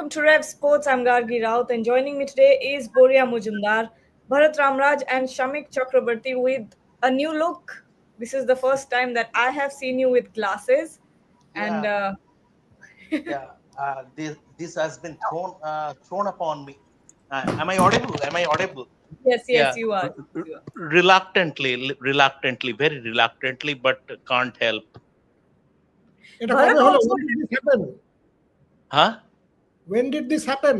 welcome to Rev Sports. I'm Gargi Raut, and joining me today is Boria Mujumdar, Bharat Ramraj, and Shamik Chakrabarti with a new look. This is the first time that I have seen you with glasses, and Yeah, yeah. This has been thrown upon me. Am I audible? Am I audible? yes, Yeah, you are. You are. reluctantly, very reluctantly, but can't help. এটা Bharat কবে হলো? also. When did this happen? Huh? When did this happen?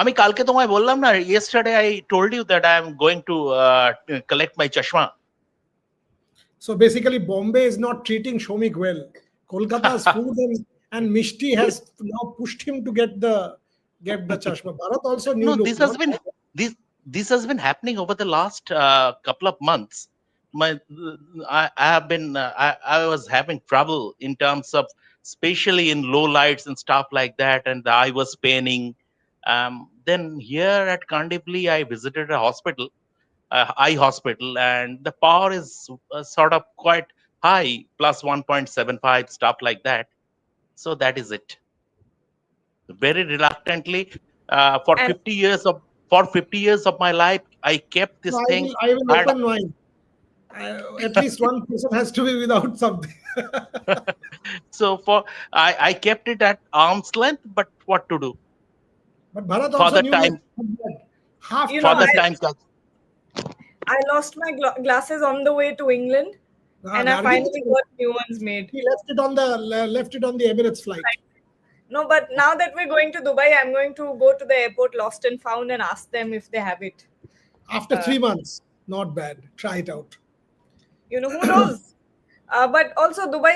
আমি কালকে তোমায় বললাম না, yesterday I told you that I am going to collect my chashma. So basically, Bombay is not treating Shomik well. Kolkata's food and Mishti has now pushed him to get the chashma. Bharat also new No, look. this has been happening over the last couple of months. I have been I was having trouble in terms of, especially in low lights and stuff like that, and the eye was paining. Then here at Kandivali, I visited a hospital, eye hospital, and the power is sort of quite high, plus 1.75, stuff like that. So that is it. Very reluctantly, for And 50 years of for 50 years of my life, I kept So this I thing. will I will And open mine. At least one person has to be without something. so I kept it at arm's length, but what to do? But Bharat For also the new look. time, Half you know, for the I, chance. time I lost my glasses on the way to England, and I Gargi, finally got new ones made. he left it on the Emirates flight. No, but now that we're going to Dubai, I'm going to go to the airport, lost and found, and ask them if they have it. After 3 months. Not bad. Try it out. Who knows? But also Dubai,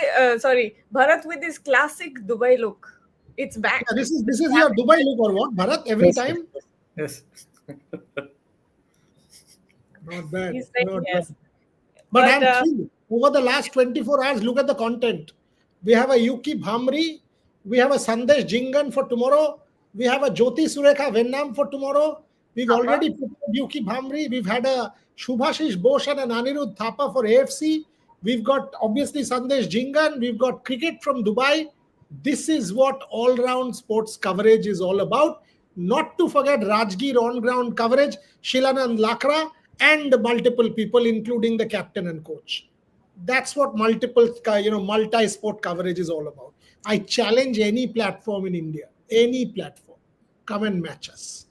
Bharat with his classic Dubai look. It's back. Yeah, this is your Dubai look or what? Bharat, every time? Yes. Not bad. He's saying Not yes. bad. But I'm But, thrilled. Over the last 24 hours, look at the content. We have a Yuki Bhamri. We have a Sandesh Jingan for tomorrow. We have a Jyoti Surekha Vennam for tomorrow. We've Thapa. already put Yuki Bhamri. We've had a Shubhashish Bose and an Anirudh Thapa for AFC. We've got obviously Sandesh Jingan. We've got cricket from Dubai. This is what all-round sports coverage is all about. Not to forget Rajgir on-ground coverage, Shilanand Lakra, and multiple people, including the captain and coach. That's what multi-sport coverage is all about. I challenge any platform in India, any platform, come and match us.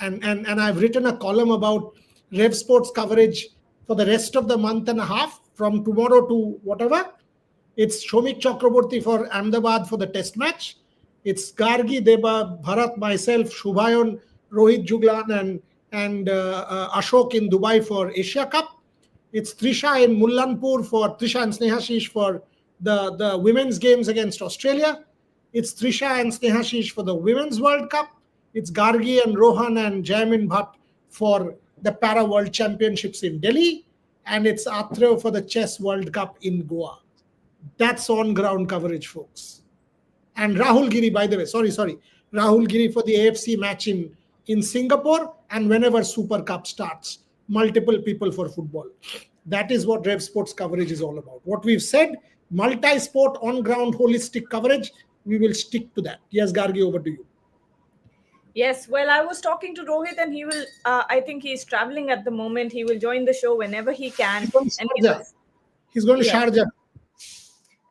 And I've written a column about Rev Sports coverage for the rest of the month and a half, from tomorrow to whatever. It's Shomik Chakraborty for Ahmedabad for the test match. It's Gargi, Deba, Bharat, myself, Shubhayan, Rohit Juglan, and Ashok in Dubai for Asia Cup. It's Trisha in Mullanpur for Trisha and Snehashish for the women's games against Australia. It's Trisha and Snehashish for the Women's World Cup. It's Gargi and Rohan and Jaimin Bhatt for the Para World Championships in Delhi. And it's Atrev for the Chess World Cup in Goa. That's on-ground coverage, folks. And Rahul Giri, by the way, sorry. Rahul Giri for the AFC match in Singapore, and whenever Super Cup starts, multiple people for football. That is what Rev Sports coverage is all about. What we've said, multi-sport, on-ground, holistic coverage, we will stick to that. Yes, Gargi, over to you. Yes, well, I was talking to Rohit, and he will. I think he's traveling at the moment. He will join the show whenever he can, and He's going to Yes. Sharjah.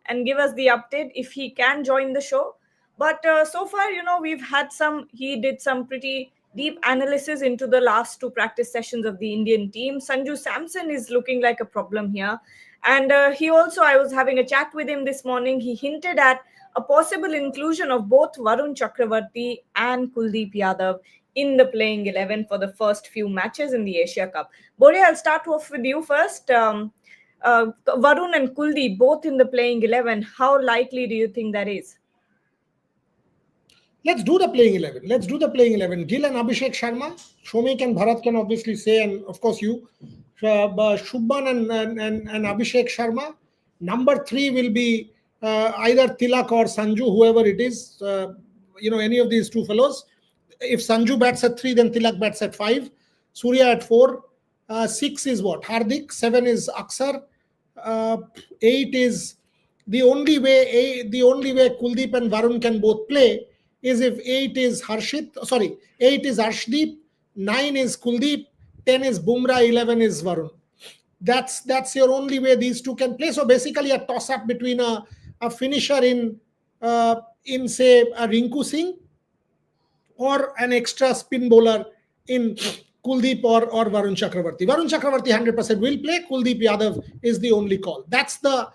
and give us the update if he can join the show. But so far, we've had he did some pretty deep analysis into the last two practice sessions of the Indian team. Sanju Samson is looking like a problem here. And he also, I was having a chat with him this morning. He hinted at a possible inclusion of both Varun Chakravarti and Kuldeep Yadav in the playing 11 for the first few matches in the Asia Cup. Boria, I'll start off with you first. Varun and Kuldeep both in the playing 11. How likely do you think that is? Let's do the playing 11. Gill and Abhishek Sharma. Shomik and Bharat can obviously say, and of course you. Shubman and Abhishek Sharma. Number 3 will be either Tilak or Sanju, whoever it is. Any of these two fellows. If Sanju bats at 3, then Tilak bats at 5. Surya at 4. 6 is what? Hardik. 7 is Aksar. 8 is the only way Kuldeep and Varun can both play is if 8 is sorry, 8 is Arshdeep, 9 is Kuldeep, 10 is Bumrah, 11 is Varun. That's your only way these two can play. So basically, a toss up between a finisher in say a Rinku Singh or an extra spin bowler in Kuldeep or Varun Chakravarti. Varun Chakravarti 100% will play. Kuldeep Yadav is the only call. That's the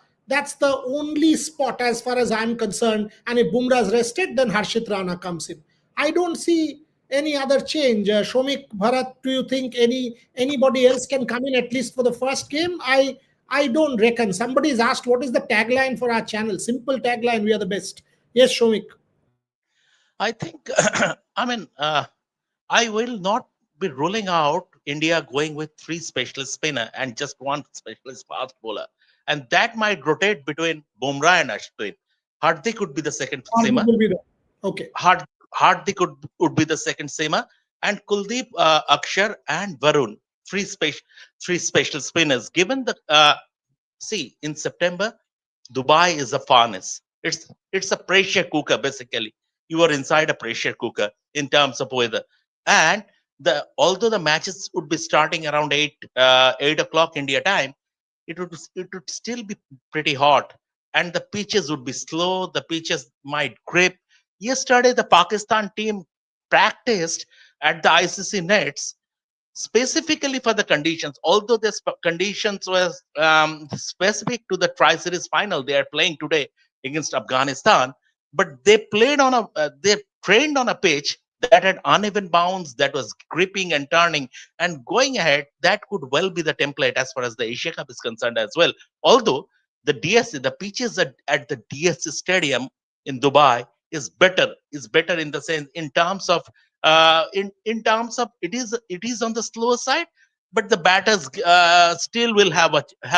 only spot as far as I'm concerned. And if Bumrah is rested, then Harshit Rana comes in. I don't see any other change. Shomik Bharat, do you think anybody else can come in at least for the first game? I don't reckon. Somebody's asked what is the tagline for our channel. Simple tagline: we are the best. Yes, Shomik. I think, I mean, I will not be ruling out India going with three specialist spinner and just one specialist fast bowler. And that might rotate between Bumrah and Ashwin. Hardik could be the second Hardik seamer. will be there. Okay. Hardik would be the second seamer. And Kuldeep, Akshar, and Varun, three special spinners. Given the, see, in September, Dubai is a furnace. It's a pressure cooker basically. You are inside a pressure cooker in terms of weather, and although the matches would be starting around 8 o'clock India time, it would still be pretty hot, and the pitches would be slow. The pitches might grip. Yesterday, the Pakistan team practiced at the ICC nets specifically for the conditions, although the conditions were specific to the tri-series final they are playing today against Afghanistan. But they trained on a pitch that had uneven bounce, that was gripping and turning and going ahead. That could well be the template as far as the Asia Cup is concerned as well. Although the pitches at the DSC Stadium in Dubai is better in the sense, in terms of it is on the slower side, but the batters still will have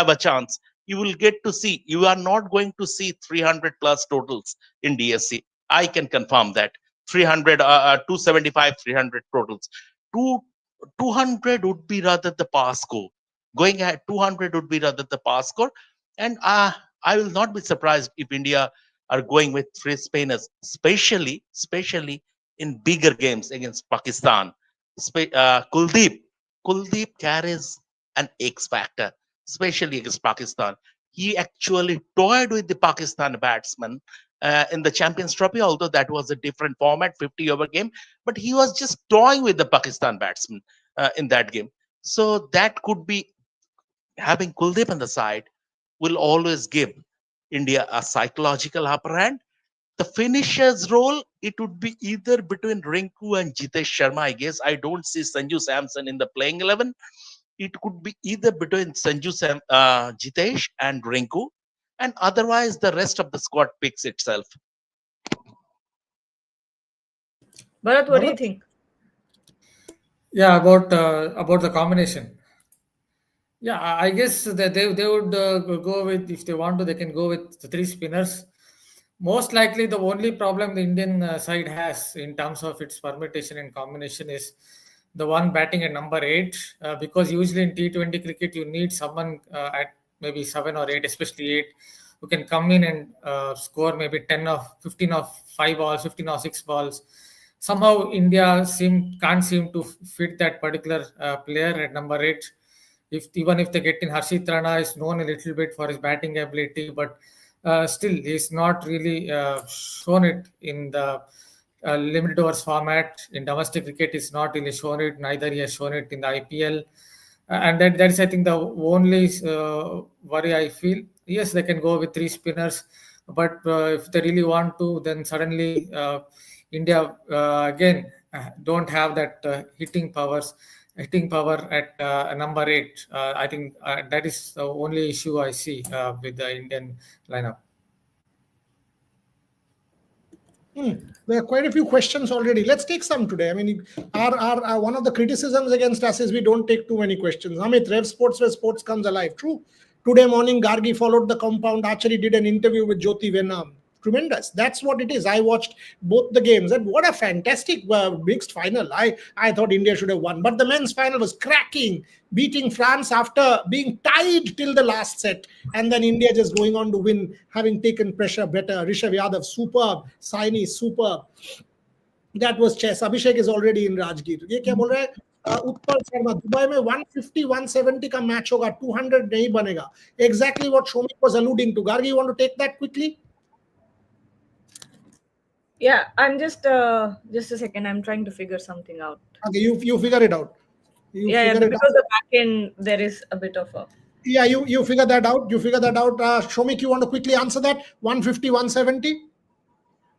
a chance. You will get to see, you are not going to see 300 plus totals in DSC. I can confirm that. 300, 275, 300 totals. Two, 200 would be rather the pass score. Going ahead, 200 would be rather the pass score. And I will not be surprised if India are going with three spinners, especially in bigger games against Pakistan. Kuldeep carries an X factor, especially against Pakistan. He actually toyed with the Pakistan batsman in the Champions Trophy, although that was a different format, 50-over game. But he was just toying with the Pakistan batsman in that game. So that could be, having Kuldeep on the side will always give India a psychological upper hand. The finisher's role, it would be either between Rinku and Jitesh Sharma, I guess. I don't see Sanju Samson in the playing 11. It could be either between Jitesh and Rinku, and otherwise the rest of the squad picks itself. Bharat, what do you Bharat? think? Yeah, about the combination. Yeah, I guess that they would go with, if they want to, they can go with the three spinners. Most likely, the only problem the Indian side has in terms of its permutation and combination is the one batting at number 8, because usually in T20 cricket you need someone at maybe 7 or 8, especially 8, who can come in and score maybe 10 or 15 or 5 balls, 15 or 6 balls. Somehow India can't seem to fit that particular player at number 8. Even if they get in, Harshit Rana is known a little bit for his batting ability, but still he's not really shown it in the limited overs format. In domestic cricket, he's not really shown it. Neither he has shown it in the IPL. And that is, I think, the only worry I feel. Yes, they can go with three spinners, but if they really want to, then suddenly India again don't have that hitting power at number 8. I think that is the only issue I see with the Indian lineup. There are quite a few questions already. Let's take some today. I mean, our one of the criticisms against us is we don't take too many questions. Amit, Rev Sports, where sports comes alive. True. Today morning, Gargi followed the compound. Archery did an interview with Jyoti Venam. Tremendous. That's what it is. I watched both the games, and what a fantastic mixed final. I thought India should have won, but the men's final was cracking, beating France after being tied till the last set, and then India just going on to win, having taken pressure better. Rishabh Yadav, superb. Saini, superb. That was chess. Abhishek is already in Rajgir. ये क्या बोल रहा है? Utpal Sharma, Dubai में 150 170 का match होगा, 200 नहीं बनेगा. Exactly what Shomik was alluding to. Gargi, you want to take that quickly? Yeah, I'm just a second. I'm trying to figure something out. Okay, you figure it out. You Yeah, figure it because out. the back end there is a bit of a. Yeah, you figure that out. You figure that out. Shomik, you want to quickly answer that? 150 170.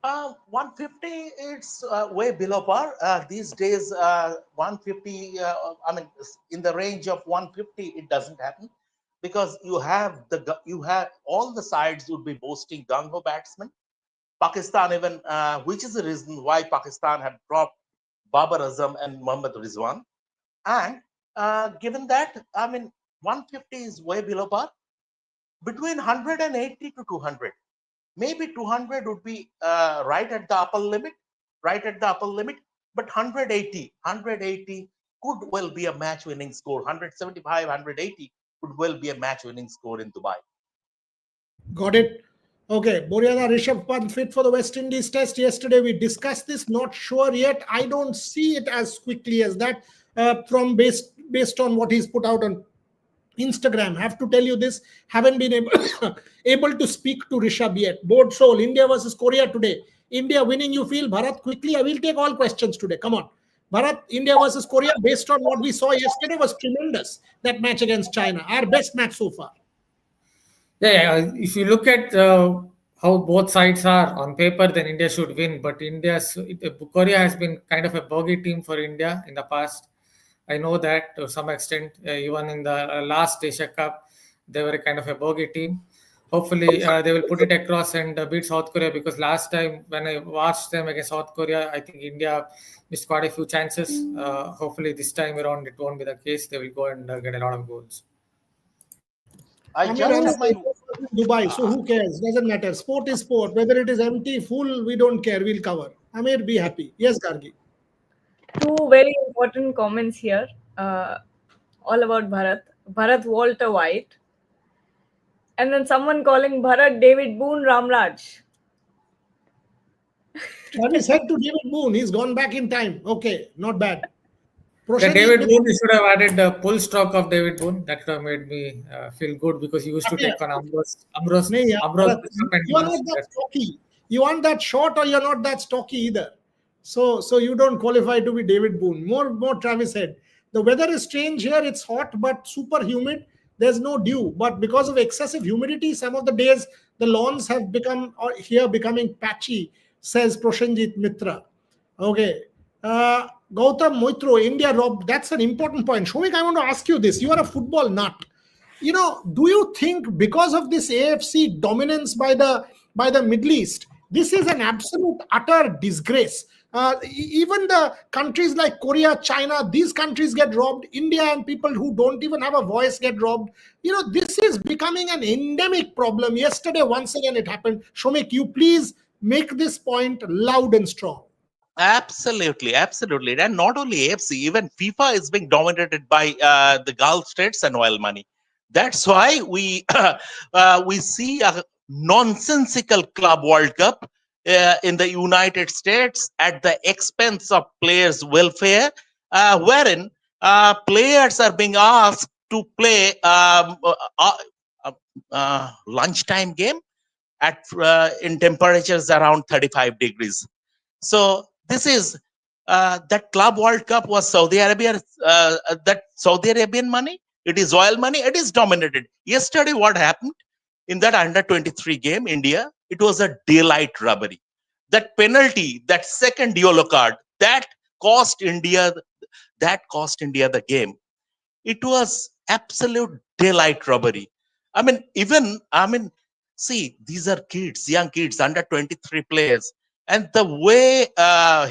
150, it's way below par. These days, 150, I mean, in the range of 150, it doesn't happen because you have all the sides would be boasting gung ho batsmen. Pakistan, even, which is the reason why Pakistan had dropped Babar Azam and Mohammad Rizwan. And given that, I mean, 150 is way below par. Between 180 to 200. Maybe 200 would be right at the upper limit, but 180 could well be a match winning score. 175, 180 could well be a match winning score in Dubai. Got it. Okay, Boriana Rishabh Pant fit for the West Indies test. Yesterday we discussed this. Not sure yet. I don't see it as quickly as that from based on what he's put out on Instagram. Have to tell you this. Haven't been able able to speak to Rishabh yet. Board soul. India versus Korea today. India winning. You feel Bharat quickly? I will take all questions today. Come on. Bharat, India versus Korea, based on what we saw yesterday, was tremendous. That match against China, our best match so far. Yeah. If you look at how both sides are on paper, then India should win. But Korea has been kind of a bogey team for India in the past. I know that to some extent, even in the last Asia Cup, they were a kind of a bogey team. Hopefully, they will put it across and beat South Korea, because last time when I watched them against South Korea, I think India missed quite a few chances. Hopefully, this time around, it won't be the case. They will go and get a lot of goals. I Amir just only my Dubai, so who cares? Doesn't matter. Sport is sport. Whether it is empty, full, we don't care. We'll cover. Amir, be happy. Yes, Gargi. Two very important comments here, all about Bharat. Bharat Walter White, and then someone calling Bharat David Boone Ramraj. Travis said to David Boone, he's gone back in time. Okay, not bad. Yeah, Proshenjit David with Boone, you should have added the pull stroke of David Boone. That would have made me feel good, because he used to Amir. take on नहीं यार, Ambrose Bharat, Bishop and you are not that stocky. You aren't that short, or you're not that stocky either. So you don't qualify to be David Boone. More Travis said. The weather is strange here. It's hot but super humid. There's no dew. But because of excessive humidity, some of the days the lawns have become or here becoming patchy, says Proshenjit Mitra. Okay. Gautam Moitro, India robbed. That's an important point. Shomik, I want to ask you this. You are a football nut. Do you think because of this AFC dominance by the Middle East, this is an absolute utter disgrace? Even the countries like Korea, China, these countries get robbed. India and people who don't even have a voice get robbed. This is becoming an endemic problem. Yesterday, once again, it happened. Shomik, you please make this point loud and strong. absolutely, absolutely, and not only AFC, even FIFA is being dominated by the Gulf states and oil money. That's why we see a nonsensical club World Cup in the United States at the expense of players' welfare, wherein players are being asked to play lunchtime game at in temperatures around 35 degrees. So this is that Club World Cup was Saudi Arabia. That Saudi Arabian money, it is oil money. It is dominated. Yesterday, what happened in that under 23 game, India? It was a daylight robbery. That penalty, that second yellow card, cost India. That cost India the game. It was absolute daylight robbery. See, these are kids, young kids, under 23 players. And the way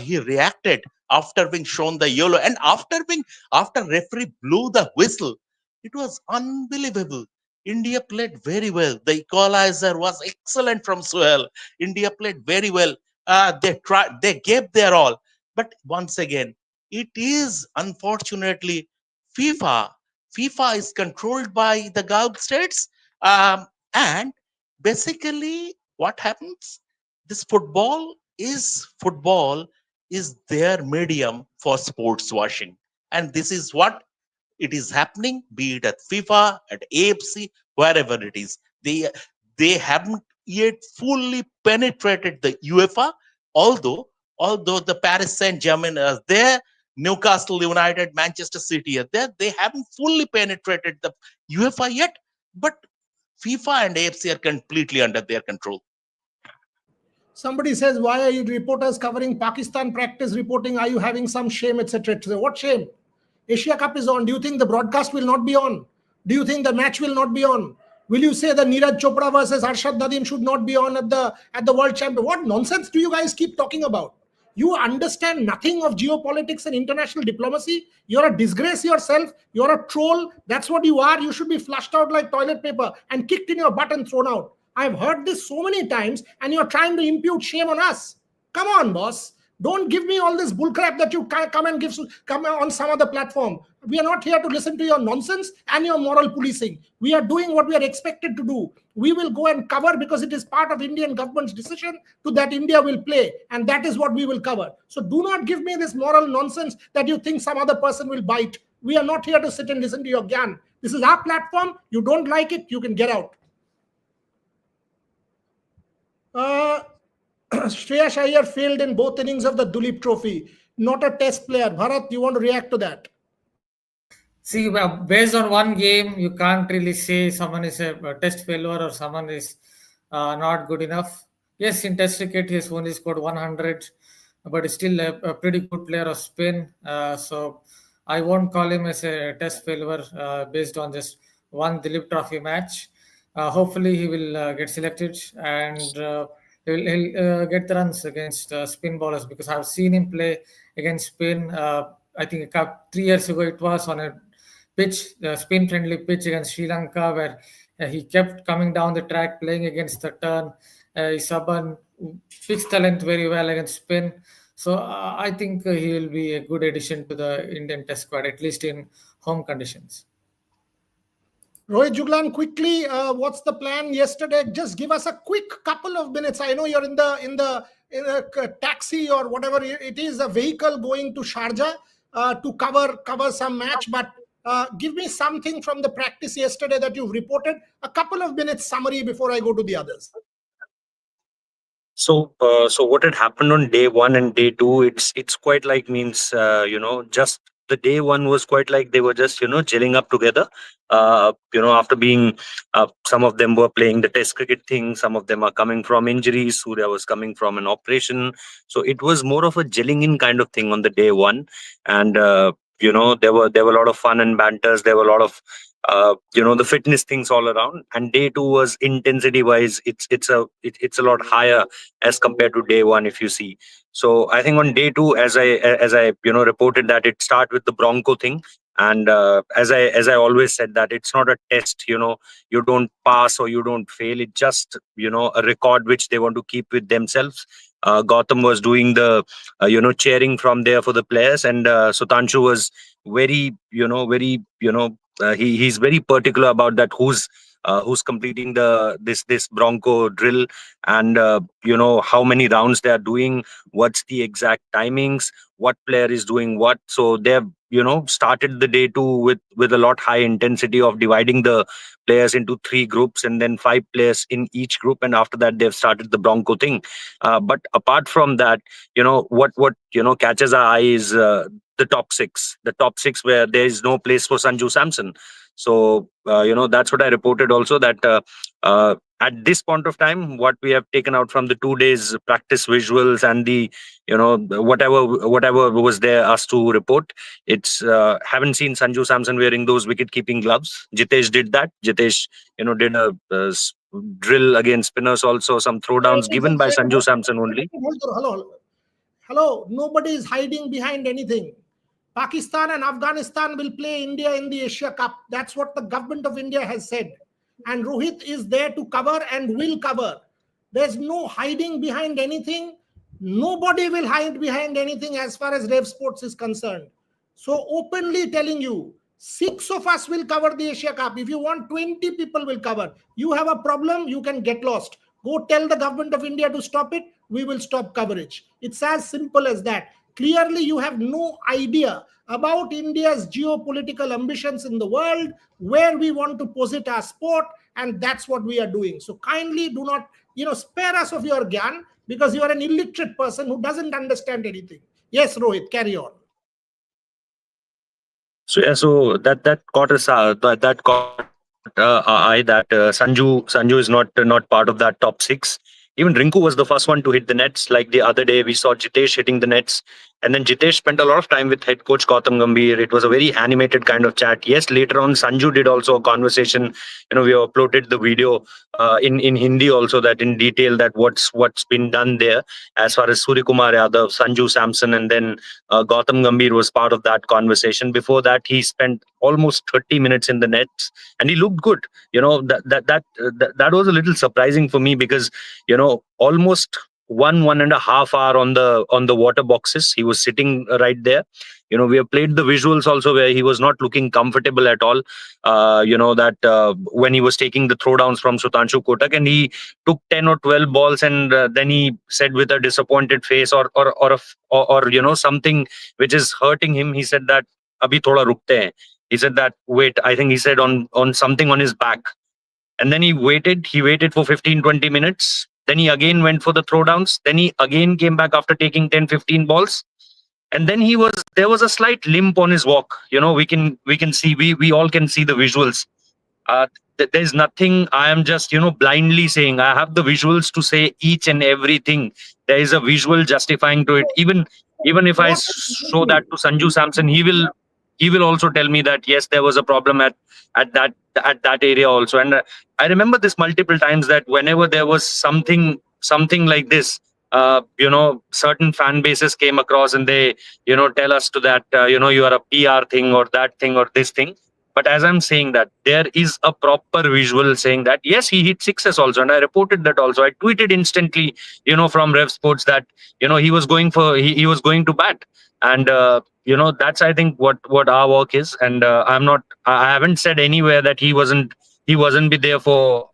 he reacted after being shown the yellow and after referee blew the whistle, it was unbelievable. India played very well. The equalizer was excellent from Suhail. India played very well. They gave their all. But once again, it is unfortunately FIFA. FIFA is controlled by the Gulf states, and basically, what happens? This football is their medium for sports washing. And this is what it is happening, be it at FIFA, at AFC, wherever it is. They haven't yet fully penetrated the UEFA, although the Paris Saint-Germain are there, Newcastle United, Manchester City are there, they haven't fully penetrated the UEFA yet, but FIFA and AFC are completely under their control. Somebody says, why are you reporters covering Pakistan practice reporting? Are you having some shame, etc.? What shame? Asia Cup is on. Do you think the broadcast will not be on? Do you think the match will not be on? Will you say the Neeraj Chopra versus Arshad Nadeem should not be on at the World Championship? What nonsense do you guys keep talking about? You understand nothing of geopolitics and international diplomacy. You're a disgrace yourself. You're a troll. That's what you are. You should be flushed out like toilet paper and kicked in your butt and thrown out. I've heard this so many times, and you're trying to impute shame on us. Come on, boss. Don't give me all this bullcrap that you come on some other platform. We are not here to listen to your nonsense and your moral policing. We are doing what we are expected to do. We will go and cover because it is part of Indian government's decision to that India will play, and that is what we will cover. So do not give me this moral nonsense that you think some other person will bite. We are not here to sit and listen to your gyan. This is our platform. You don't like it, you can get out. Shreyas Iyer failed in both innings of the Duleep Trophy. Not a test player. Bharat, you want to react to that? See, based on one game, you can't really say someone is a test failure or someone is not good enough. Yes, in test cricket, he has only scored 100, but he's still a pretty good player of spin. So I won't call him as a test failure based on just one Duleep Trophy match. Hopefully, he will get selected and he'll get the runs against spin bowlers, because I've seen him play against spin. I think 3 years ago it was on a pitch, spin-friendly pitch against Sri Lanka, where he kept coming down the track playing against the turn. He's stubborn, picks talent very well against spin. So I think he will be a good addition to the Indian Test squad, at least in home conditions. Rohit Juglan, quickly, what's the plan yesterday? Just give us a quick couple of minutes. I know you're in a taxi or whatever it is, a vehicle going to Sharjah to cover some match, but give me something from the practice yesterday that you've reported. A couple of minutes summary before I go to the others. So what had happened on day one and day two? It's quite like just the day one was quite like they were just gelling up together. After being some of them were playing the Test cricket thing, some of them are coming from injuries. Surya was coming from an operation, so it was more of a gelling in kind of thing on the day one, and there were a lot of fun and banters. There were a lot of the fitness things all around. And day two was intensity wise, it's a lot higher as compared to day one, if you see. So I think on day two, as I reported, that it start with the Bronco thing. And as I always said, that it's not a test, you don't pass or you don't fail. It's just a record which they want to keep with themselves. Gautam was doing the cheering from there for the players, and Sutanshu was very he's very particular about that, who's completing this Bronco drill, and how many rounds they are doing, what's the exact timings, what player is doing what. So they've started the day two with a lot high intensity of dividing the players into 3 groups and then 5 players in each group, and after that they've started the Bronco thing. But apart from that, what catches our eye is the top six where there is no place for Sanju Samson. So that's what I reported also, that at this point of time, what we have taken out from the 2 days practice visuals and the whatever was there us to report, it's haven't seen Sanju Samson wearing those wicket keeping gloves. Jitesh did that. Jitesh did a drill against spinners also, some throwdowns given by Sanju Samson only. Hello, nobody is hiding behind anything. Pakistan and Afghanistan will play India in the Asia Cup. That's what the government of India has said. And Rohit is there to cover and will cover. There's no hiding behind anything. Nobody will hide behind anything as far as Rev Sports is concerned. So openly telling you, 6 of us will cover the Asia Cup. If you want, 20 people will cover. You have a problem, you can get lost. Go tell the government of India to stop it. We will stop coverage. It's as simple as that. Clearly, you have no idea about India's geopolitical ambitions in the world, where we want to posit our sport, and that's what we are doing. So kindly do not, spare us of your gyan, because you are an illiterate person who doesn't understand anything. Yes, Rohit, carry on. So yeah, so that caught us that caught eye that Sanju is not part of that top six. Even Rinku was the first one to hit the nets. Like the other day, we saw Jitesh hitting the nets, and then Jitesh spent a lot of time with head coach Gautam Gambhir. It was a very animated kind of chat. Yes, later on, Sanju did also a conversation. We uploaded the video in Hindi also, that in detail, that what's been done there as far as Surya Kumar Yadav, Sanju Samson, and then Gautam Gambhir was part of that conversation. Before that, he spent almost 30 minutes in the nets, and he looked good. That was a little surprising for me, because almost 1.5 hour on the water boxes, he was sitting right there. We have played the visuals also, where he was not looking comfortable at all. That when he was taking the throwdowns from Sutanshu Kotak, and he took 10 or 12 balls, and then he said with a disappointed face, or something which is hurting him, he said that abhi thoda rukte hain. He said that, wait, I think he said on something on his back. And then he waited for 15-20 minutes. Then he again went for the throwdowns. Then he again came back after taking 10-15 balls. And then there was a slight limp on his walk. We can see, we all can see the visuals. There's nothing I am just blindly saying. I have the visuals to say each and everything. There is a visual justifying to it. Even if I What show that to Sanju Samson, he will also tell me that yes, there was a problem at that area also. And I remember this multiple times, that whenever there was something like this, certain fan bases came across, and they tell us to that, you are a PR thing, or that thing, or this thing. But as I'm saying, that there is a proper visual saying that yes, he hit sixes also, and I reported that also. I tweeted instantly, from Rev Sports, that he was going to bat. And that's, I think, what our work is. And I haven't said anywhere that he wasn't be there for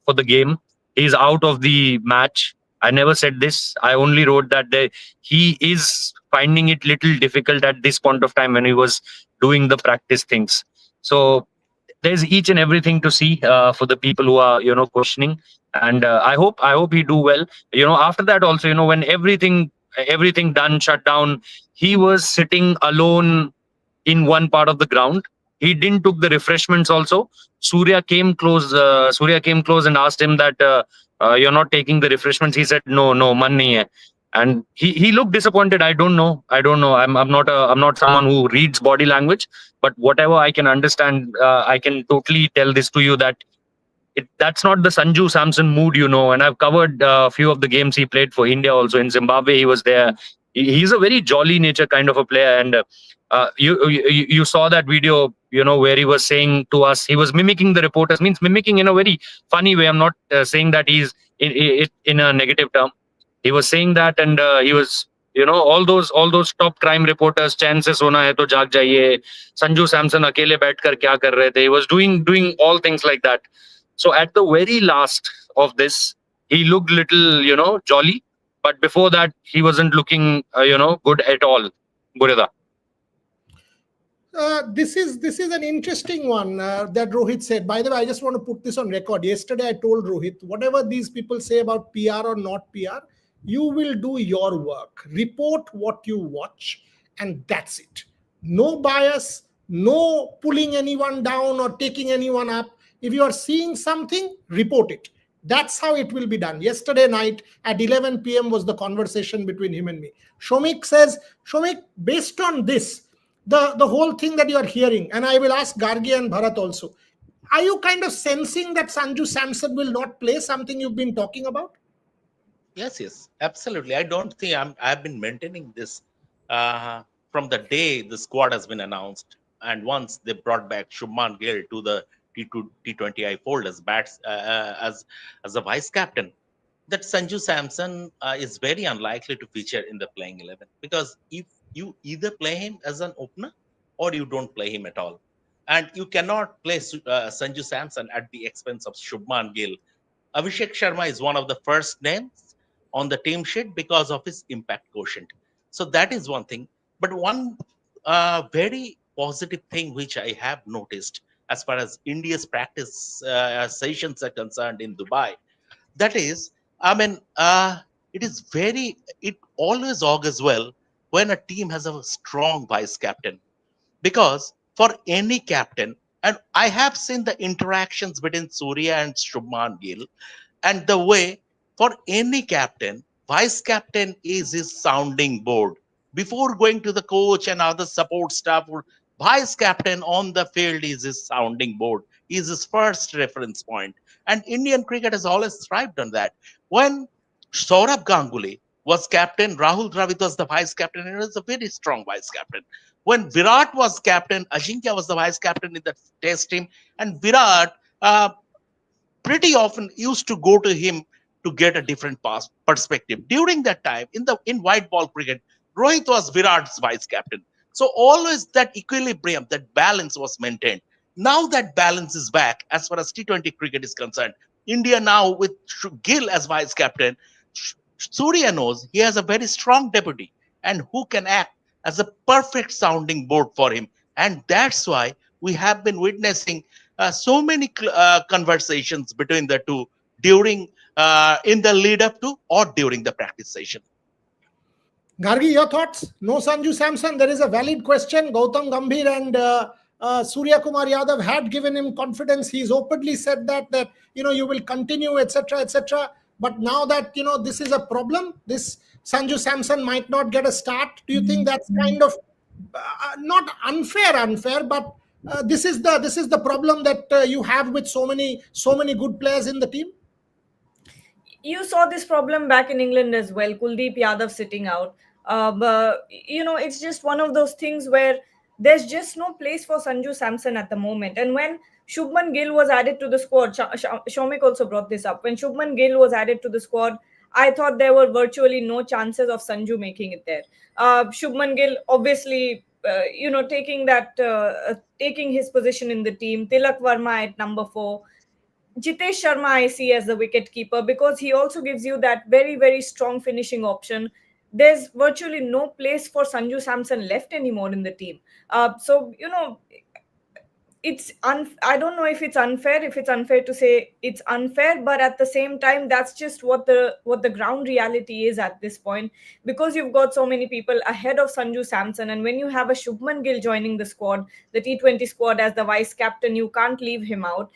the game. He's out of the match. I never said this. I only wrote that he is finding it little difficult at this point of time when he was doing the practice things. So there's each and everything to see for the people who are questioning. And I hope he do well. After that also, when everything done, shut down, he was sitting alone in one part of the ground. He didn't took the refreshments also. Surya came close and asked him that, you're not taking the refreshments. He said, no, no, man nahi hai. And he looked disappointed. I don't know. I'm not someone who reads body language, but whatever I can understand, I can totally tell this to you, that that's not the Sanju Samson mood. And I've covered a few of the games he played for India also. In Zimbabwe, he was there. He's a very jolly nature kind of a player. And you saw that video, where he was saying to us, he was mimicking the reporters, means mimicking in a very funny way. I'm not saying that he's in a negative term. He was saying that, and he was, all those top crime reporters, चैन से सोना है तो जाग जाइए, Sanju Samson अकेले बैठकर क्या कर रहे थे. He was doing all things like that. So at the very last of this, he looked little, jolly. But before that, he wasn't looking, good at all. Burida. This is an interesting one that Rohit said. By the way, I just want to put this on record. Yesterday, I told Rohit, whatever these people say about PR or not PR, you will do your work. Report what you watch, and that's it. No bias, no pulling anyone down or taking anyone up. If you are seeing something, report it. That's how it will be done. Yesterday night at 11 p.m. was the conversation between him and me. Shomik says, Shomik, based on this, the whole thing that you are hearing, and I will ask Gargi and Bharat also, are you kind of sensing that Sanju Samson will not play, something you've been talking about? Yes, absolutely. I don't think I've been maintaining this from the day the squad has been announced, and once they brought back Shubman Gill to the T20I fold as bats as a vice captain, that Sanju Samson is very unlikely to feature in the playing 11, because if you either play him as an opener or you don't play him at all, and you cannot play Sanju Samson at the expense of Shubman Gill. Abhishek Sharma is one of the first names on the team sheet because of his impact quotient. So that is one thing. But one very positive thing which I have noticed as far as India's practice sessions are concerned in Dubai, that is, I mean, it is very, it always augurs well when a team has a strong vice captain, because for any captain, and I have seen the interactions between Surya and Shubman Gill, and the way for any captain, vice captain is his sounding board. Before going to the coach and other support staff, vice captain on the field is his sounding board, is his first reference point. And Indian cricket has always thrived on that. When Saurabh Ganguly was captain, Rahul Dravid was the vice captain, and he was a very strong vice captain. When Virat was captain, Ajinkya was the vice captain in the test team, and Virat pretty often used to go to him to get a different perspective. During that time, in white ball cricket, Rohit was Virat's vice captain. So always that equilibrium, that balance was maintained. Now that balance is back as far as T20 cricket is concerned. India now with Gill as vice captain, Surya knows he has a very strong deputy and who can act as a perfect sounding board for him. And that's why we have been witnessing so many conversations between the two during in the lead up to or during the practice session. Gargi, your thoughts? No Sanju Samson. There is a valid question. Gautam Gambhir and Surya Kumar Yadav had given him confidence. He's openly said that you will continue, etc., etc. But now that this is a problem, this Sanju Samson might not get a start. Do you think that's kind of not unfair, but this is the problem that you have with so many good players in the team? You saw this problem back in England as well. Kuldeep Yadav sitting out. But, it's just one of those things where there's just no place for Sanju Samson at the moment. And when Shubman Gill was added to the squad, Shomik also brought this up. When Shubman Gill was added to the squad, I thought there were virtually no chances of Sanju making it there. Shubman Gill, obviously, taking his position in the team. Tilak Verma at number 4. Jitesh Sharma I see as the wicket keeper because he also gives you that very, very strong finishing option. There's virtually no place for Sanju Samson left anymore in the team. So I don't know if it's unfair to say it's unfair, but at the same time, that's just what the ground reality is at this point, because you've got so many people ahead of Sanju Samson, and when you have a Shubman Gill joining the squad, the T20 squad as the vice captain, you can't leave him out.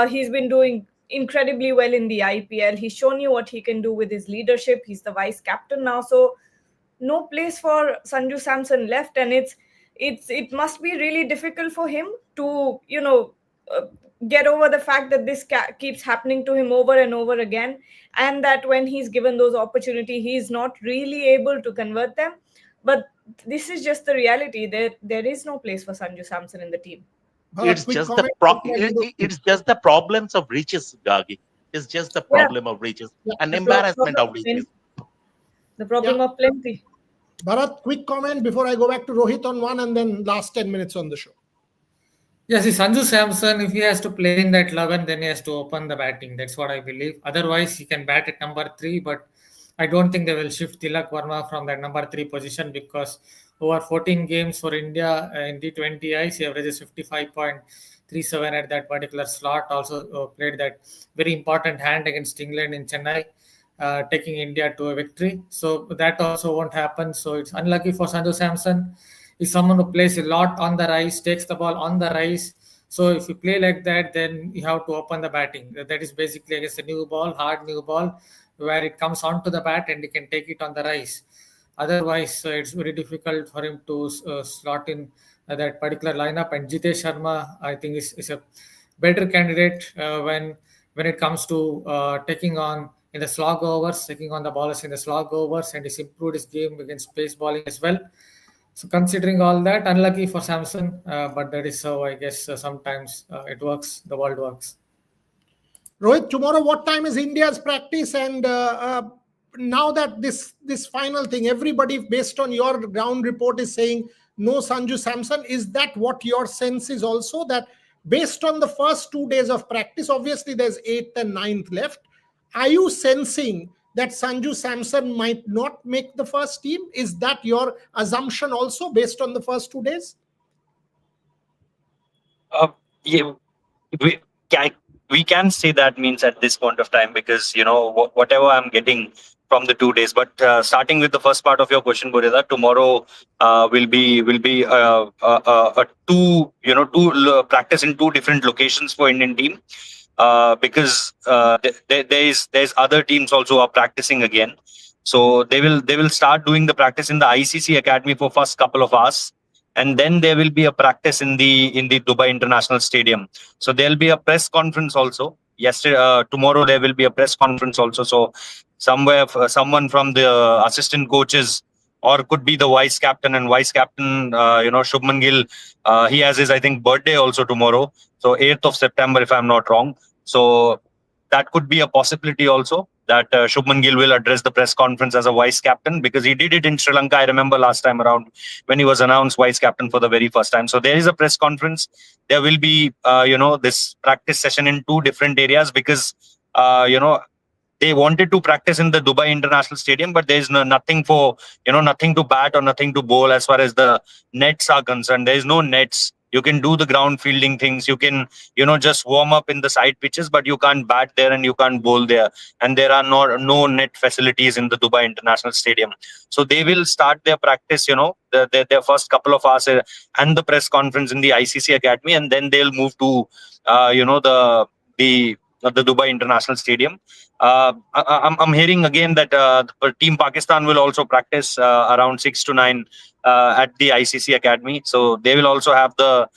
He's been doing incredibly well in the IPL. He's shown you what he can do with his leadership. He's the vice captain now, so no place for Sanju Samson left, and it must be really difficult for him to get over the fact that this keeps happening to him over and over again, and that when he's given those opportunities, he's not really able to convert them. But this is just the reality. There is no place for Sanju Samson in the team. It's just the problems of riches, Gagi. It's just the problem of riches, an embarrassment of riches. The problem of plenty. Bharat, quick comment before I go back to Rohit on one, and then last 10 minutes on the show. Yeah, see, Sanju Samson, if he has to play in that 11, then he has to open the batting. That's what I believe. Otherwise, he can bat at number 3, but I don't think they will shift Tilak Verma from that number 3 position, because over 14 games for India in T20Is, he averages 55.37 at that particular slot. Also played that very important hand against England in Chennai, taking India to a victory. So that also won't happen. So it's unlucky for Sanju Samson. He's someone who plays a lot on the rise, takes the ball on the rise. So if you play like that, then you have to open the batting. That is basically against a new ball, hard new ball, where it comes onto the bat and he can take it on the rise. Otherwise, it's very difficult for him to slot in that particular lineup. And Jitesh Sharma, I think, is a better candidate when it comes to taking on in the slog overs, taking on the ballers in the slog overs, and he's improved his game against pace bowling as well. So considering all that, unlucky for Samson, but that is how I guess sometimes it works. The world works. Rohit, tomorrow what time is India's practice? And now that this final thing, everybody based on your ground report is saying no Sanju Samson. Is that what your sense is also? That based on the first 2 days of practice, obviously there's 8th and 9th left. Are you sensing that Sanju Samson might not make the first team? Is that your assumption also based on the first 2 days? Uh, yeah, we can we can say that means at this point of time, because whatever I'm getting from the 2 days. But starting with the first part of your question, Burida, tomorrow will be a two practice in two different locations for Indian team, because there's other teams also are practicing again. So they will start doing the practice in the ICC academy for first couple of hours, and then there will be a practice in the Dubai International Stadium. So there'll be a press conference also. Tomorrow there will be a press conference also. So someone from the assistant coaches, or could be the vice captain and vice captain, Shubman Gill. He has his, I think, birthday also tomorrow. So 8th of September, if I'm not wrong. So that could be a possibility also, that Shubman Gill will address the press conference as a vice captain, because he did it in Sri Lanka. I remember last time around when he was announced vice captain for the very first time. So there is a press conference. There will be, this practice session in two different areas, because, they wanted to practice in the Dubai International Stadium, but there's nothing nothing to bat or nothing to bowl as far as the nets are concerned. There is no nets. You can do the ground fielding things. You can, just warm up in the side pitches, but you can't bat there and you can't bowl there. And there are no net facilities in the Dubai International Stadium. So they will start their practice, their first couple of hours, and the press conference in the ICC Academy, and then they'll move to, the Dubai International Stadium. I'm hearing again that Team Pakistan will also practice around 6 to 9 at the ICC Academy. So they will also have the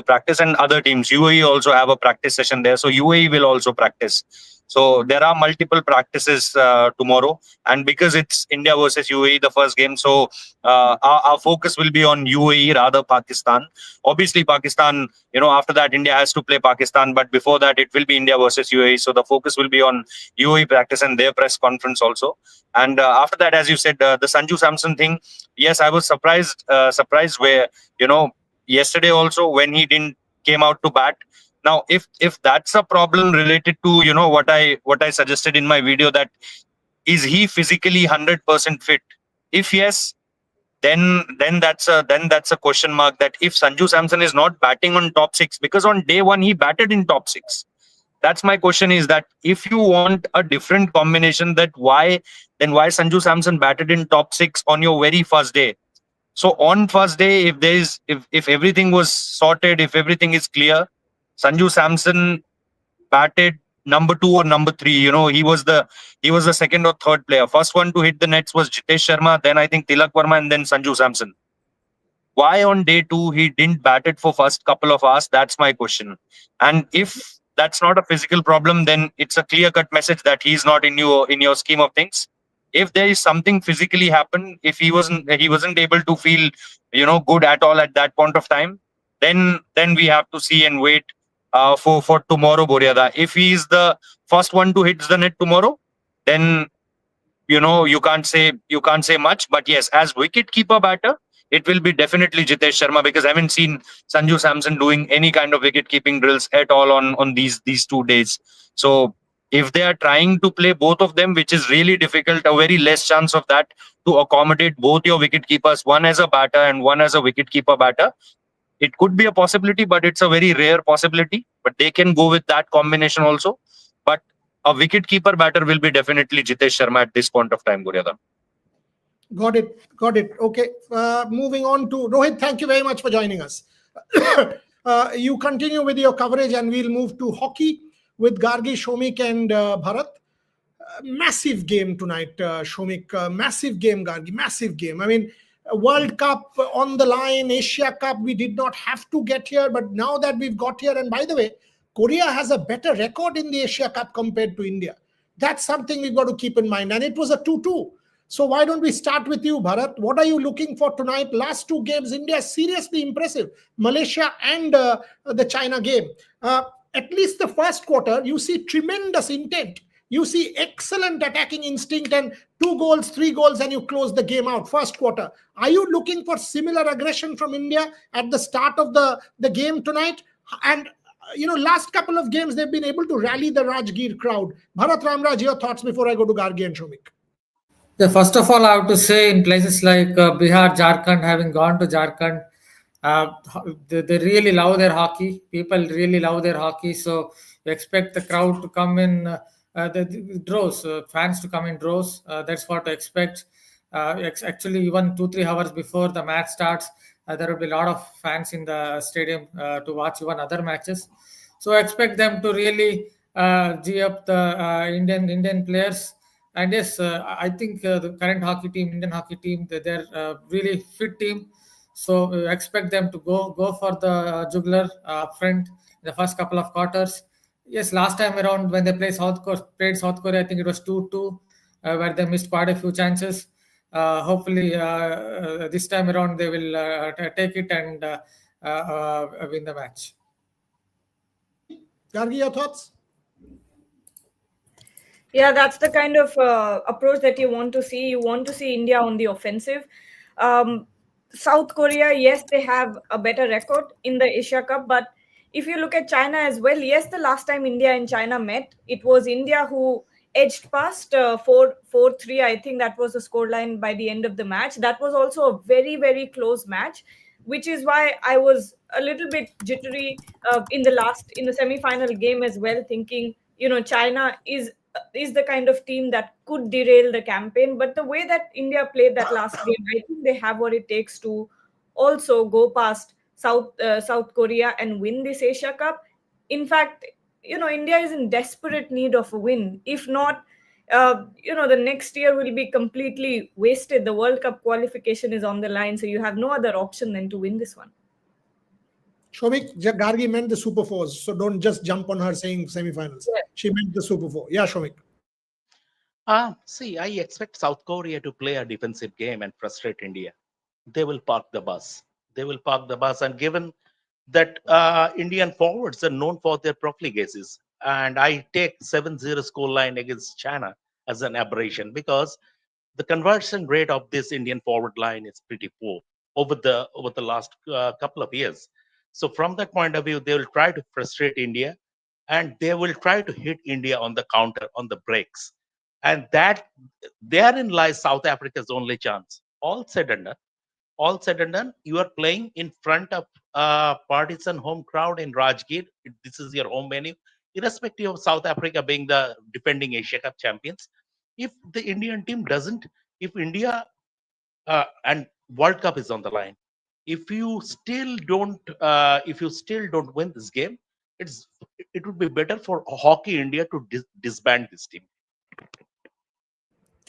practice, and other teams. UAE also have a practice session there. So UAE will also practice. So there are multiple practices tomorrow, and because it's India versus UAE, the first game, so our focus will be on UAE rather Pakistan. Obviously, Pakistan, after that India has to play Pakistan, but before that it will be India versus UAE. So the focus will be on UAE practice and their press conference also. And after that, as you said, the Sanju Samson thing, yes, I was surprised where, yesterday also when he didn't came out to bat. Now, if that's a problem related to, what I suggested in my video, that is he physically 100% fit? If yes, then that's a question mark, that if Sanju Samson is not batting on top six, because on day one he batted in top six. That's my question, is that if you want a different combination, why Sanju Samson batted in top six on your very first day? So on first day, if everything was sorted, if everything is clear, Sanju Samson batted number 2 or number 3. He was the second or third player. First one to hit the nets was Jitesh Sharma, then I think Tilak Verma, and then Sanju Samson. Why on day 2 he didn't bat it for first couple of hours? That's my question. And if that's not a physical problem, then it's a clear-cut message that he's not in your scheme of things. If there is something physically happened, if he wasn't able to feel good at all at that point of time, then we have to see and wait for tomorrow, Boryada. If he is the first one to hit the net tomorrow, then you can't say much. But yes, as wicket keeper batter, it will be definitely Jitesh Sharma, because I haven't seen Sanju Samson doing any kind of wicket keeping drills at all on these 2 days. So if they are trying to play both of them, which is really difficult, a very less chance of that, to accommodate both your wicket keepers, one as a batter and one as a wicket keeper batter, it could be a possibility, but it's a very rare possibility. But they can go with that combination also. But a wicket keeper batter will be definitely Jitesh Sharma at this point of time, Guryada. Got it. Okay. Moving on to Rohit. Thank you very much for joining us. You continue with your coverage, and we'll move to hockey with Gargi, Shomik, and Bharat. Massive game tonight, Shomik. Massive game, Gargi. Massive game. I mean, World Cup on the line, Asia Cup. We did not have to get here, but now that we've got here, and by the way, Korea has a better record in the Asia Cup compared to India. That's something we've got to keep in mind. And it was a 2-2. So why don't we start with you, Bharat? What are you looking for tonight? Last 2 games, India seriously impressive. Malaysia and the China game. At least the first quarter, you see tremendous intent. You see excellent attacking instinct, and 2 goals, 3 goals, and you close the game out first quarter. Are you looking for similar aggression from India at the start of the game tonight? And last couple of games they've been able to rally the Rajgir crowd. Bharat Ramraj, your thoughts before I go to Gargi and Shomik. Yeah, first of all, I have to say in places like Bihar, Jharkhand, having gone to Jharkhand, uh, they really love their hockey. People really love their hockey. So we expect the crowd to come in the droves, fans to come in droves. That's what to expect. Actually, even 2 3 hours before the match starts, there will be a lot of fans in the stadium to watch even other matches. So I expect them to really g up the Indian players. And yes, I think the current hockey team, Indian hockey team, they're really fit team. So we expect them to go for the jugular front in the first couple of quarters. Yes, last time around when they played South Korea, I think it was 2-2, where they missed quite a few chances. Hopefully, this time around they will take it and win the match. Gargi, your thoughts? Yeah, that's the kind of approach that you want to see. You want to see India on the offensive. Um, South Korea, yes, they have a better record in the Asia Cup, but if you look at China as well, yes, the last time India and China met, it was India who edged past 4-3. I think that was the scoreline by the end of the match. That was also a very, very close match, which is why I was a little bit jittery in the semi-final game as well, thinking, China is the kind of team that could derail the campaign. But the way that India played that last game, I think they have what it takes to also go past South Korea and win this Asia Cup. In fact, India is in desperate need of a win. If not, the next year will be completely wasted. The World Cup qualification is on the line, so you have no other option than to win this one. Shomik, Gargi meant the Super Fours, so don't just jump on her saying semifinals. Yeah. She meant the Super Four. Yeah, Shomik. See, I expect South Korea to play a defensive game and frustrate India. They will park the bus. They will park the bus. And given that Indian forwards are known for their profligacies, and I take 7-0 scoreline against China as an aberration because the conversion rate of this Indian forward line is pretty poor over the last couple of years. So from that point of view, they will try to frustrate India, and they will try to hit India on the counter on the breaks, and that therein lies South Africa's only chance. All said and done, you are playing in front of a partisan home crowd in Rajgir. This is your home venue, irrespective of South Africa being the defending Asia Cup champions. If the Indian team doesn't, if India and World Cup is on the line, if you still don't win this game, it's it would be better for Hockey India to disband this team.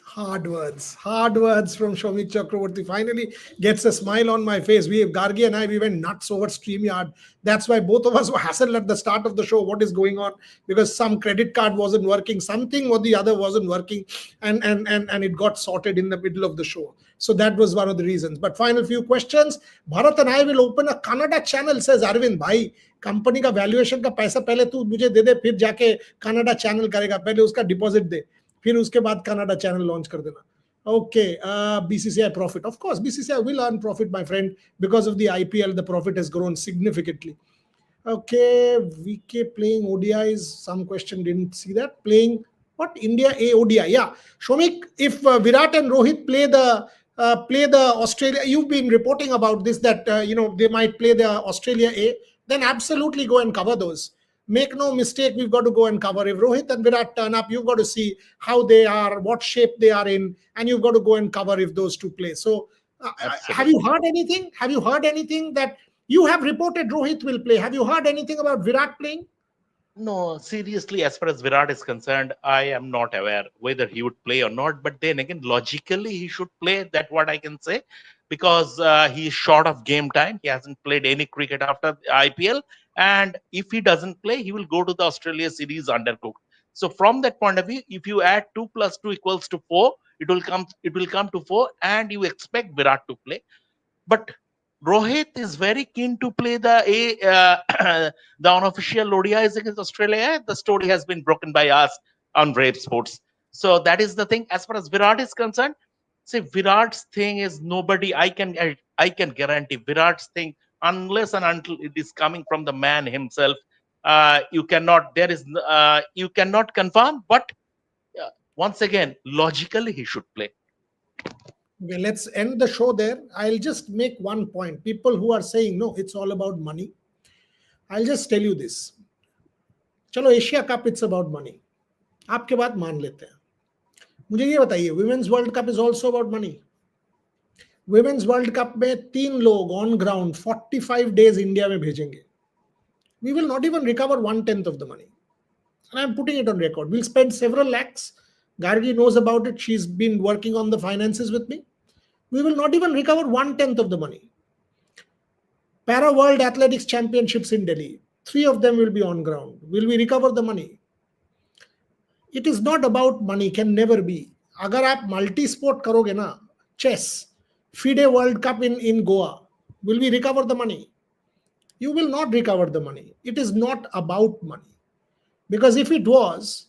Hard words from Shomik Chakraborty. Finally gets a smile on my face. Gargi and we went nuts over StreamYard. That's why both of us were hassled at the start of the show. What is going on? Because some credit card wasn't working, something or the other wasn't working, and it got sorted in the middle of the show. So that was one of the reasons. But final few questions. Bharat and I will open a Kannada channel, says Arvind. Bhai, company का valuation का पैसा पहले तू मुझे दे दे, फिर जाके Canada channel करेगा, पहले उसका डिपॉजिट दे, फिर उसके बाद कनाडा चैनल लॉन्च कर देना. Okay, BCCI profit. Of course, BCCI will earn profit, my friend, because of the IPL. The profit has grown significantly. Okay, VK playing ODIs. Some question didn't see that. Playing what? India A ODI. Yeah, Shomik. If Virat and Rohit play the Australia, you've been reporting about this that they might play the Australia A. Then absolutely go and cover those. Make no mistake, we've got to go and cover. If Rohit and Virat turn up, you've got to see how they are, what shape they are in, and you've got to go and cover if those two play. So, have you heard anything? Have you heard anything that you have reported Rohit will play? Have you heard anything about Virat playing? No, seriously, as far as Virat is concerned, I am not aware whether he would play or not. But then again, logically, he should play. That's what I can say, because he is short of game time. He hasn't played any cricket after the IPL, and if he doesn't play, he will go to the Australia series undercooked. So from that point of view, if you add 2 + 2 = 4, it will come. It will come to 4, and you expect Virat to play. But Rohit is very keen to play the unofficial ODIs against Australia. The story has been broken by us on Brave Sports. So that is the thing. As far as Virat is concerned, see, Virat's thing is nobody. I can guarantee Virat's thing, unless and until it is coming from the man himself, you cannot, there is, you cannot confirm, but once again, logically, he should play. Okay, let's end the show there. I'll just make one point. People who are saying, no, it's all about money. I'll just tell you this. चलो Asia cup it's about money, आपके बात मान लेते हैं. मुझे ये बताइए, women's world cup is also about money. Women's world cup में 3 लोग ऑन ग्राउंड 45 डेज इंडिया में भेजेंगे. We will not even recover 1/10 of the money. And I'm putting it on record. We'll spend several lakhs. Gargi knows about it. She's been working on the finances with me. We will not even recover 1/10 of the money. Para World Athletics Championships in Delhi. 3 of them will be on ground. Will we recover the money? It is not about money, can never be. अगर आप multi sport करोगे ना, chess, FIDE World Cup in Goa, will we recover the money? You will not recover the money. It is not about money. Because if it was,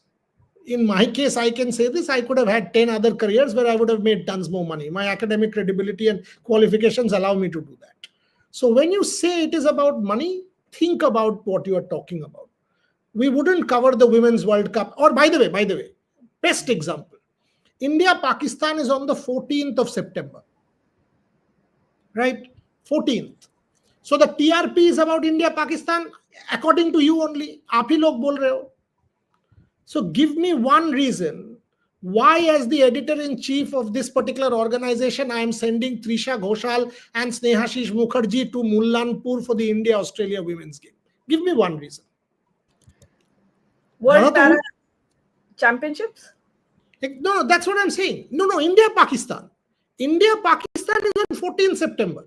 in my case, I can say this, I could have had 10 other careers where I would have made tons more money. My academic credibility and qualifications allow me to do that. So when you say it is about money, think about what you are talking about. We wouldn't cover the Women's World Cup. Or by the way, best example. India-Pakistan is on the 14th of September. Right? 14th. So the TRP is about India-Pakistan, according to you only. आप ही लोग बोल रहे हो. So give me one reason why, as the editor-in-chief of this particular organization, I am sending Trisha Ghoshal and Snehashish Mukherjee to Mullanpur for the India-Australia women's game. Give me one reason. World Para Championships? No, that's what I'm saying. No, India-Pakistan. India-Pakistan is on 14th September.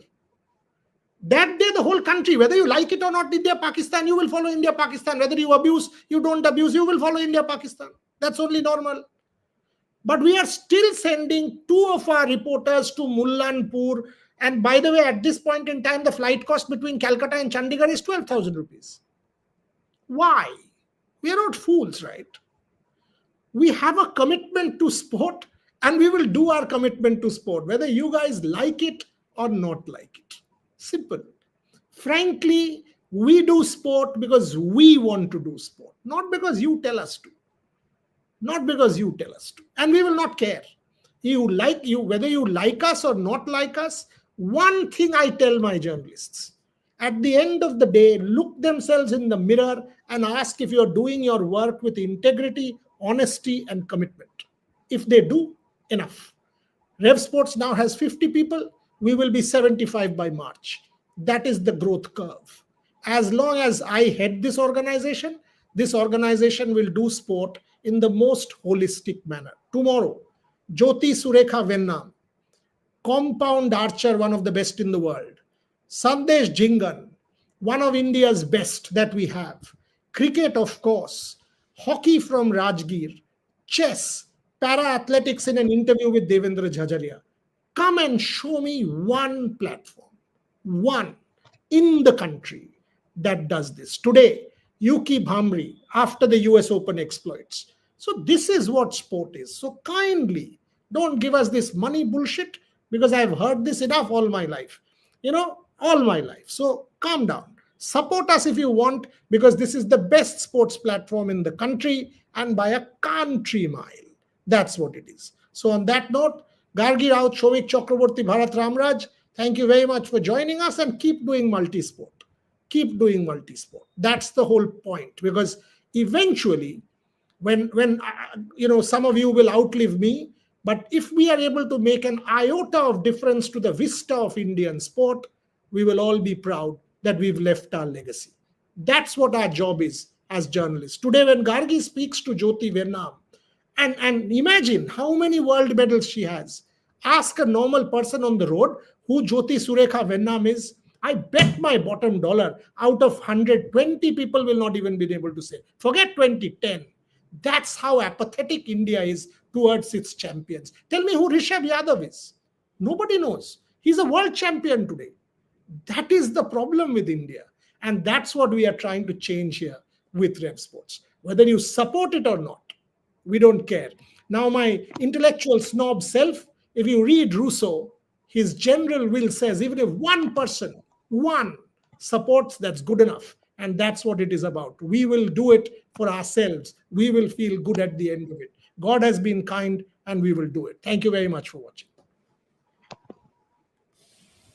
That day, the whole country, whether you like it or not, India-Pakistan, you will follow India-Pakistan. Whether you abuse, you don't abuse, you will follow India-Pakistan. That's only normal. But we are still sending 2 of our reporters to Mullanpur. And by the way, at this point in time, the flight cost between Calcutta and Chandigarh is 12,000 rupees. Why? We are not fools, right? We have a commitment to sport, and we will do our commitment to sport, whether you guys like it or not like it. Simple. Frankly, we do sport because we want to do sport, not because you tell us to. Not because you tell us to. And we will not care. Whether you like us or not like us, one thing I tell my journalists, at the end of the day, look themselves in the mirror and ask if you're doing your work with integrity, honesty, and commitment. If they do, enough. Rev Sports now has 50 people. We will be 75 by March. That is the growth curve. As long as I head this organization will do sport in the most holistic manner. Tomorrow, Jyoti Surekha Vennam, compound archer, one of the best in the world. Sandesh Jingan, one of India's best that we have. Cricket, of course. Hockey from Rajgir. Chess, para-athletics in an interview with Devendra Jhajaria. Come and show me one platform, one in the country that does this. Today, Yuki Bhamri, after the US Open exploits. So this is what sport is. So kindly don't give us this money bullshit, because I've heard this enough all my life. All my life. So calm down. Support us if you want, because this is the best sports platform in the country, and by a country mile. That's what it is. So on that note, Gargi Raut, Shomik Chakraborty, Bharat Ramraj, thank you very much for joining us, and keep doing multi-sport. Keep doing multi-sport. That's the whole point, because eventually, when some of you will outlive me, but if we are able to make an iota of difference to the vista of Indian sport, we will all be proud that we've left our legacy. That's what our job is as journalists. Today, when Gargi speaks to Jyoti Vennam, and imagine how many world medals she has. Ask a normal person on the road who Jyoti Surekha Vennam is. I bet my bottom dollar, out of 100, 20 people will not even be able to say. Forget 20, 10. That's how apathetic India is towards its champions. Tell me who Rishabh Yadav is. Nobody knows. He's a world champion today. That is the problem with India. And that's what we are trying to change here with Rev Sports. Whether you support it or not, we don't care. Now, my intellectual snob self, if you read Rousseau, his general will says, even if one person, one, supports, that's good enough. And that's what it is about. We will do it for ourselves. We will feel good at the end of it. God has been kind, and we will do it. Thank you very much for watching.